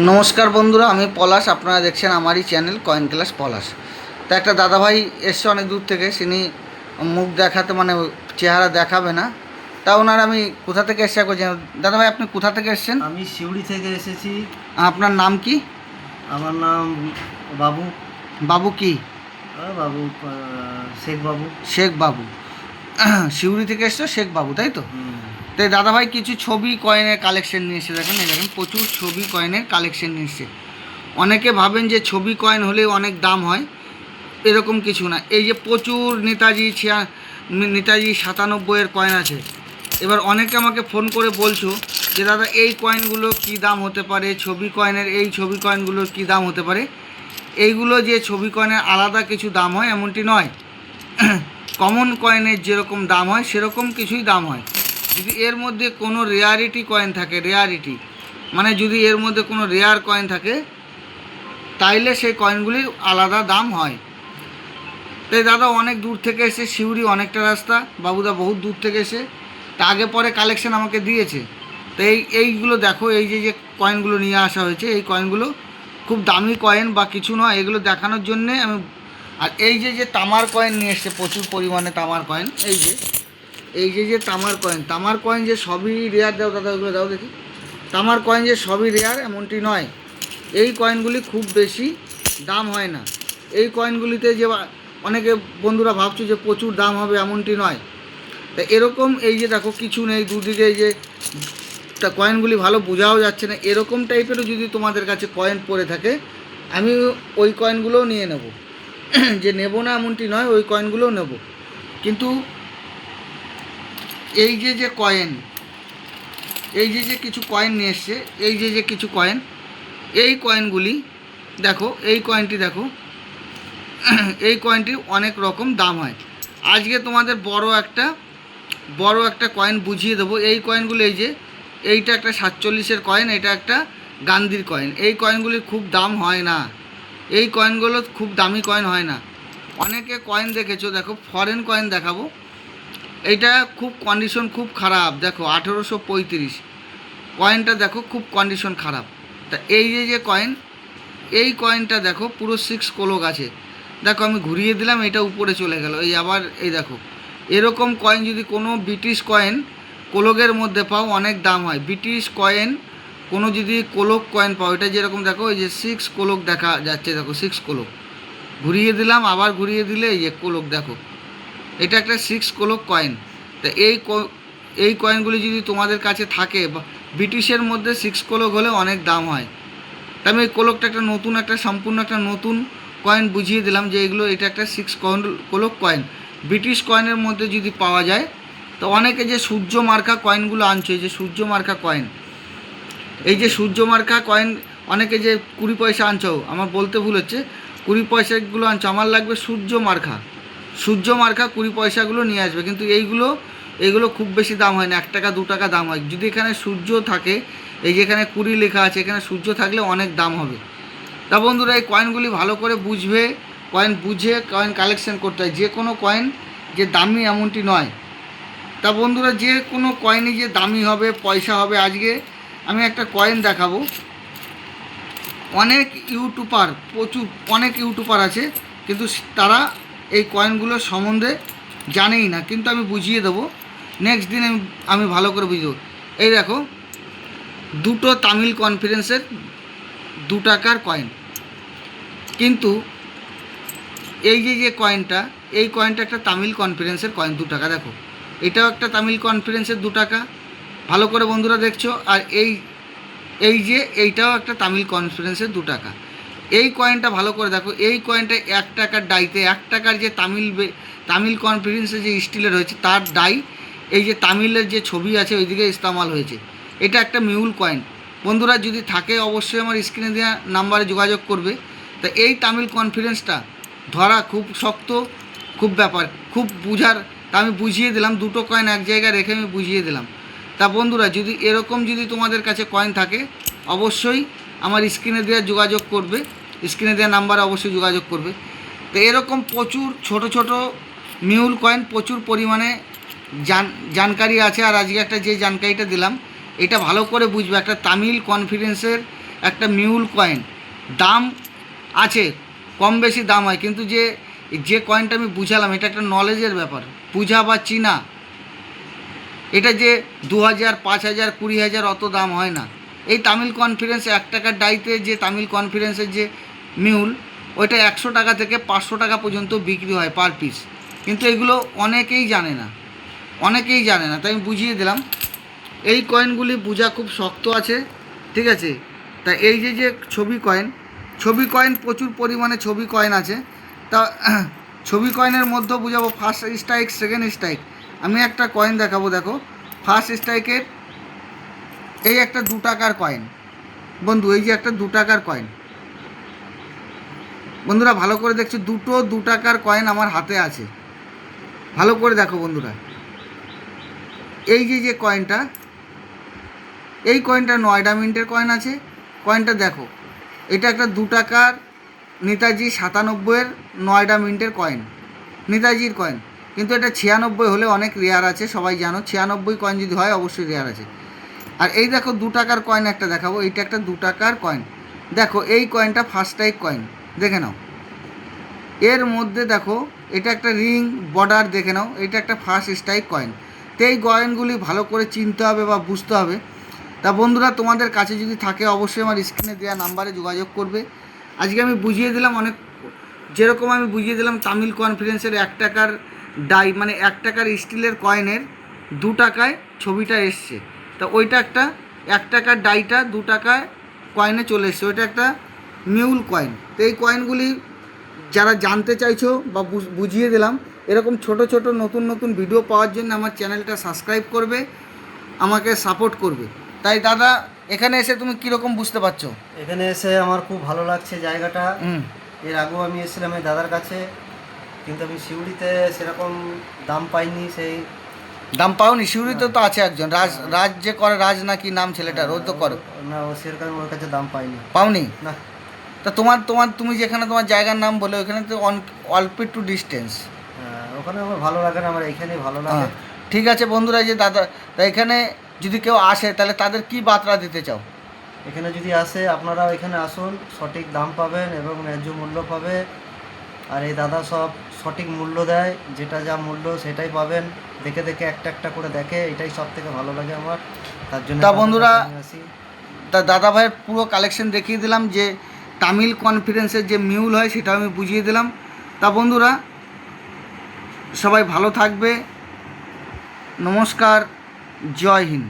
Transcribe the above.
নমস্কার বন্ধুরা, আমি পলাশ। আপনারা দেখছেন আমারই চ্যানেল কয়েন ক্লাস পলাশ। তা একটা দাদাভাই এসছে অনেক দূর থেকে, তিনি মুখ দেখাতে মানে চেহারা দেখাবে না। তা ওনার আমি কোথা থেকে এসে করছি। দাদাভাই, আপনি কোথা থেকে এসছেন? আমি সিউড়ি থেকে এসেছি। আপনার নাম কি? আমার নাম বাবু। বাবু কি? বাবু শেখ বাবু। শেখ বাবু। শিউড়ি থেকে এসছো, শেখ বাবু, তাই তো? হুম। তাই দাদাভাই কিছু ছবি কয়েনের কালেকশন নিয়ে এসে, দেখেন এই দেখেন প্রচুর ছবি কয়েনের কালেকশন নিয়ে এসছে। অনেকে ভাবেন যে ছবি কয়েন হলে অনেক দাম হয়, এরকম কিছু না। এই যে প্রচুর নেতাজি 97-এর কয়েন আছে। এবার অনেকে আমাকে ফোন করে বলছো যে দাদা এই কয়েনগুলো কী দাম হতে পারে, ছবি কয়েনের এই ছবি কয়েনগুলোর কী দাম হতে পারে। এইগুলো যে ছবি কয়েনের আলাদা কিছু দাম হয় এমনটি নয়। কমন কয়েনের যেরকম দাম হয় সেরকম কিছুই দাম হয়। যদি এর মধ্যে কোনো রেয়ারিটি কয়েন থাকে, রেয়ারিটি মানে যদি এর মধ্যে কোনো রেয়ার কয়েন থাকে, তাইলে সেই কয়েনগুলির আলাদা দাম হয়। তাই দাদা অনেক দূর থেকে এসে, সিউড়ি অনেকটা রাস্তা, বাবুদা বহুত দূর থেকে এসে তা আগে পরে কালেকশন আমাকে দিয়েছে। তো এইগুলো দেখো, এই যে কয়েনগুলো নিয়ে আসা হয়েছে, এই কয়েনগুলো খুব দামি কয়েন বা কিছু নয়, এগুলো দেখানোর জন্যে আমি। আর এই যে তামার কয়েন নিয়ে এসছে, প্রচুর পরিমাণে তামার কয়েন। এই যে তামার কয়েন যে সবই রেয়ার, দাও দাদা ওগুলো দাও দেখি। তামার কয়েন যে সবই রেয়ার এমনটি নয়। এই কয়েনগুলি খুব বেশি দাম হয় না। এই কয়েনগুলিতে যে অনেকে বন্ধুরা ভাবছো যে প্রচুর দাম হবে, এমনটি নয়। তা এরকম এই যে দেখো কিছু নেই, দুদিকে এই যে কয়েনগুলি ভালো বোঝাও যাচ্ছে না, এরকম টাইপেরও যদি তোমাদের কাছে কয়েন পড়ে থাকে, আমি ওই কয়েনগুলোও নিয়ে নেব। যে নেব না এমনটি নয়, ওই কয়েনগুলোও নেব। কিন্তু এই যে কয়েন, এই যে কিছু কয়েন নিয়ে এসছে, এই যে কিছু কয়েন, এই কয়েনগুলি দেখো, এই কয়েনটি দেখো, এই কয়েনটির অনেক রকম দাম হয়। আজকে তোমাদের বড় একটা কয়েন বুঝিয়ে দেবো। এই কয়েনগুলো এই যে এইটা একটা 47-এর কয়েন, এটা একটা গান্ধীর কয়েন। এই কয়েনগুলির খুব দাম হয় না, এই কয়েনগুলো খুব দামি কয়েন হয় না। অনেকে কয়েন দেখেছো, দেখো ফরেন কয়েন দেখাবো। এইটা খুব কন্ডিশন খুব খারাপ, দেখো 1835 কয়েনটা, দেখো খুব কন্ডিশন খারাপ। তা এই যে কয়েন, এই কয়েনটা দেখো পুরো 6 কোলক আছে। দেখো আমি ঘুরিয়ে দিলাম, এটা উপরে চলে গেল, এই আবার এই দেখো। এরকম কয়েন যদি কোনো ব্রিটিশ কয়েন কোলকের মধ্যে পাও, অনেক দাম হয়। ব্রিটিশ কয়েন কোনো যদি কোলক কয়েন পাও, এটা যেরকম দেখো এই যে 6 কোলক দেখা যাচ্ছে, দেখো 6 কোলক। ঘুরিয়ে দিলাম, আবার ঘুরিয়ে দিলে এই যে কোলক দেখো, এটা একটা 6 কোলক কয়েন। তা এই কয়েনগুলি যদি তোমাদের কাছে থাকে, ব্রিটিশের মধ্যে 6 কোলক হলে অনেক দাম হয়। তা আমি এই কোলকটা একটা সম্পূর্ণ একটা নতুন কয়েন বুঝিয়ে দিলাম যে এটা একটা 6 কোলক কয়েন। ব্রিটিশ কয়েনের মধ্যে যদি পাওয়া যায়, তো অনেকে যে সূর্য মার্কা কয়েনগুলো আনছে, এই যে সূর্য মার্কা কয়েন, এই যে সূর্য মার্কা কয়েন অনেকে যে 20 পয়সা আনছো, আমার বলতে ভুল হচ্ছে, 20 পয়সাগুলো আনছো, আমার লাগবে সূর্য মার্কা 20 পয়সাগুলো নিয়ে আসবে। কিন্তু এইগুলো খুব বেশি দাম হয় না, 1 টাকা 2 টাকা দাম হয়। যদি এখানে সূর্য থাকে, এই যে এখানে 20 লেখা আছে, এখানে সূর্য থাকলে অনেক দাম হবে। তা বন্ধুরা এই কয়েনগুলি ভালো করে বুঝবে, কয়েন বুঝে কয়েন কালেকশন করতে হয়। যে কোনো কয়েন যে দামি এমনটি নয়। তা বন্ধুরা যে কোনো কয়েনই যে দামি হবে, পয়সা হবে। আজকে আমি একটা কয়েন দেখাবো। অনেক ইউটিউবার আছে, কিন্তু তারা এই কয়েনগুলোর সম্বন্ধে জানেই না, কিন্তু আমি বুঝিয়ে দেবো। নেক্সট দিন আমি ভালো করে বুঝিয়ে দেবো। এই দেখো, দুটো তামিল কনফারেন্সের 2 টাকার কয়েন। কিন্তু এই যে কয়েনটা, এই কয়েনটা একটা তামিল কনফারেন্সের কয়েন, 2 টাকা। দেখো এটাও একটা তামিল কনফারেন্সের 2 টাকা, ভালো করে বন্ধুরা দেখছো। আর এইটাও একটা তামিল কনফারেন্সের 2 টাকা। এই কয়েনটা ভালো করে দেখো, এই কয়েনটা 1 টাকার ডাইতে, 1 টাকার যে তামিল কনফারেন্সে যে স্টিলের হয়েছে তার ডাই, এই যে তামিলের যে ছবি আছে ওইদিকে ইস্তেমাল হয়েছে। এটা একটা মিউল কয়েন। বন্ধুরা যদি থাকে অবশ্যই আমার স্ক্রিনে দেওয়া নাম্বারে যোগাযোগ করবে। তা এই তামিল কনফারেন্সটা ধরা খুব শক্ত, খুব ব্যাপার, খুব বুঝার। তা আমি বুঝিয়ে দিলাম, দুটো কয়েন এক জায়গায় রেখে আমি বুঝিয়ে দিলাম। তা বন্ধুরা যদি এরকম যদি তোমাদের কাছে কয়েন থাকে, অবশ্যই আমার স্ক্রিনে দেওয়া যোগাযোগ করবে, স্ক্রিনে দেওয়া নাম্বারে অবশ্যই যোগাযোগ করবে। তো এরকম প্রচুর ছোট ছোট মিউল কয়েন প্রচুর পরিমাণে জানকারি আছে। আর আজকে একটা যে জানকারিটা দিলাম, এটা ভালো করে বুঝবে। একটা তামিল কনফারেন্সের একটা মিউল কয়েন। দাম আছে, কম বেশি দাম হয়, কিন্তু যে কয়েনটা আমি বুঝালাম এটা একটা নলেজের ব্যাপার, বুঝা বা চিনা। এটা যে 2000, 5000, 20,000 অত দাম হয় না। এই তামিল কনফারেন্স 1 টাকার ডাইতে যে তামিল কনফারেন্সের যে মিউল, ওইটা 100 টাকা থেকে 500 টাকা পর্যন্ত বিক্রি হয় পার পিস। কিন্তু এগুলো অনেকেই জানে না, তাই আমি বুঝিয়ে দিলাম। এই কয়েনগুলি বোঝা খুব শক্ত আছে, ঠিক আছে। তা এই যে ছবি কয়েন প্রচুর পরিমাণে ছবি কয়েন আছে। তা ছবি কয়েনের মধ্যে বুঝাবো ফার্স্ট স্ট্রাইক, সেকেন্ড স্ট্রাইক। আমি একটা কয়েন দেখাবো, দেখো। ফার্স্ট স্ট্রাইকের এই একটা 2 টাকার কয়েন বন্ধু, এই যে একটা 2 টাকার কয়েন বন্ধুরা, ভালো করে দেখছো, দুটো 2 টাকার কয়েন আমার হাতে আছে, ভালো করে দেখো বন্ধুরা। এই যে কয়েনটা, এই কয়েনটা নয়ডা মিন্টের কয়েন আছে। কয়েনটা দেখো, এটা একটা 2 টাকার নেতাজি 97-এর নয়ডা মিন্টের কয়েন, নেতাজির কয়েন। কিন্তু এটা 96 হলে অনেক রেয়ার আছে, সবাই জানো। 96 কয়েন যদি হয় অবশ্যই রেয়ার আছে। আর এই দেখো 2 টাকার কয়েন একটা দেখাবো, এইটা একটা 2 টাকার কয়েন। দেখো এই কয়েনটা ফার্স্ট স্ট্রাইক কয়েন, দেখে নাও। এর মধ্যে দেখো এটা একটা রিং বর্ডার, দেখে নাও, এটা একটা ফার্স্ট স্ট্রাইক কয়েন। তো এই কয়েনগুলি ভালো করে চিনতে হবে বা বুঝতে হবে। তা বন্ধুরা, তোমাদের কাছে যদি থাকে অবশ্যই আমার স্ক্রিনে দেওয়া নাম্বারে যোগাযোগ করবে। আজকে আমি বুঝিয়ে দিলাম অনেক, যেরকম আমি বুঝিয়ে দিলাম তামিল কনফারেন্সের 1 টাকার ডাই, মানে 1 টাকার স্টিলের কয়েনের 2 টাকায় ছবিটা এসছে। তা ওইটা একটা 1 টাকার ডাইটা 2 টাকায় কয়েনে চলে এসছে, ওইটা একটা মিউল কয়েন। তো এই কয়েনগুলি যারা জানতে চাইছো বা বুঝিয়ে দিলাম, এরকম ছোট ছোট নতুন ভিডিও পাওয়ার জন্য আমার চ্যানেলটা সাবস্ক্রাইব করবে, আমাকে সাপোর্ট করবে। তাই দাদা, এখানে এসে তুমি কীরকম বুঝতে পারছো? এখানে এসে আমার খুব ভালো লাগছে জায়গাটা। এর আগেও আমি এসেছিলাম এই দাদার কাছে, কিন্তু আমি সিউড়িতে সেরকম দাম পাইনি। সেই দাম পাওনি? সিউড়িতে তো আছে একজন, রাজ যে করে, রাজ নাকি নাম ছেলেটার, ও তো করে না, ও সেরকম ওর কাছে দাম পাইনি। পাওনি? না। তা তুমি যেখানে তোমার জায়গার নাম বলে, ওখানে তো অল্প একটু ডিস্টেন্স। ওখানে আমার ভালো লাগে না, আমার এখানেই ভালো লাগে। ঠিক আছে বন্ধুরা, যে দাদা, তা এখানে যদি কেউ আসে তাহলে তাদের কি বার্তা দিতে চাও? এখানে যদি আসে, আপনারাও এখানে আসুন, সঠিক দাম পাবেন এবং ন্যায্য মূল্য পাবে। আর এই দাদা সব সঠিক মূল্য দেয়, যেটা যা মূল্য সেটাই পাবেন। দেখে একটা করে দেখে, এটাই সব থেকে ভালো লাগে আমার, তার জন্য। তা বন্ধুরা, তা দাদা ভাইয়ের পুরো কালেকশন দেখিয়ে দিলাম, যে তামিল কনফারেন্সের যে মিউল হয় সেটা আমি বুঝিয়ে দিলাম। তা বন্ধুরা, সবাই ভালো থাকবে, নমস্কার, জয় হিন্দ।